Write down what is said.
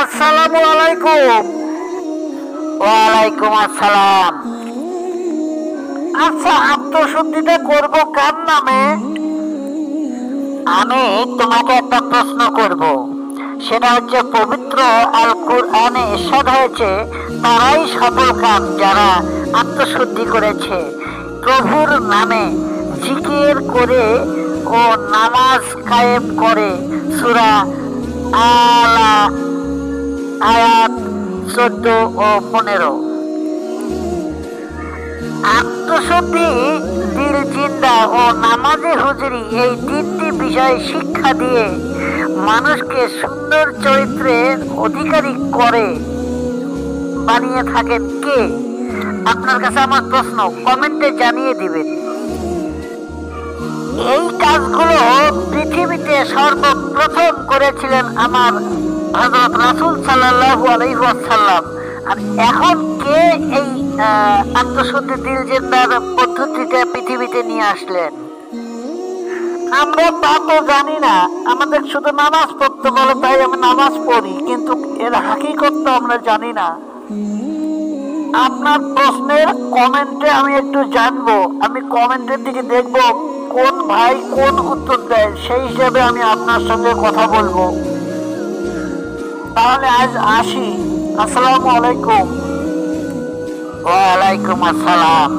আসসালামু আলাইকুম। ওয়ালাইকুম আসসালাম। আচ্ছা, আত্মশুদ্ধিটা করব কার নামে? আমি তোমাকে একটা প্রশ্ন করব। সেটা হচ্ছে, পবিত্র আল কুরআনে ইরশাদ হয়েছে, তারাই সফল কাম যারা আত্মশুদ্ধি করেছে প্রভুর নামে জিকির করে ও নামাজ কায়েম করে। সূরা আলা আয়াত 14 ও 15। আত্মশুদ্ধি, দিল জিন্দা ও নামাজে হুজুরি, এই তিনটি বিষয় শিক্ষা দিয়ে মানুষকে সুন্দর চরিত্রের অধিকারী করে বানিয়ে থাকেন কে? আপনার কাছে আমার প্রশ্ন, কমেন্টে জানিয়ে দিবেন। এই কাজগুলো পৃথিবীতে সর্বপ্রথম করেছিলেন আমার হযরত রাসূল সাল্লাল্লাহু আলাইহি ওয়াসাল্লাম। আর এখন কে এই আত্মশুদ্ধি দিল জিন্দার পদ্ধতিটা পৃথিবীতে নিয়ে আসলেন? আমরা তা তো জানি না। আমাদের শুধু নামাজ পড়তে বলে, তাই আমি নামাজ পড়ি, কিন্তু এর হাকিকত তো আমরা জানি না। আপনার প্রশ্নের কমেন্টে আমি একটু জানবো। আমি কমেন্টের দিকে দেখবো কোন ভাই কোন উত্তর দেয়, সেই হিসাবে আমি আপনার সঙ্গে কথা বলবো। তাহলে আজ আসি। আসসালামু আলাইকুম। ওয়ালাইকুম আসসালাম।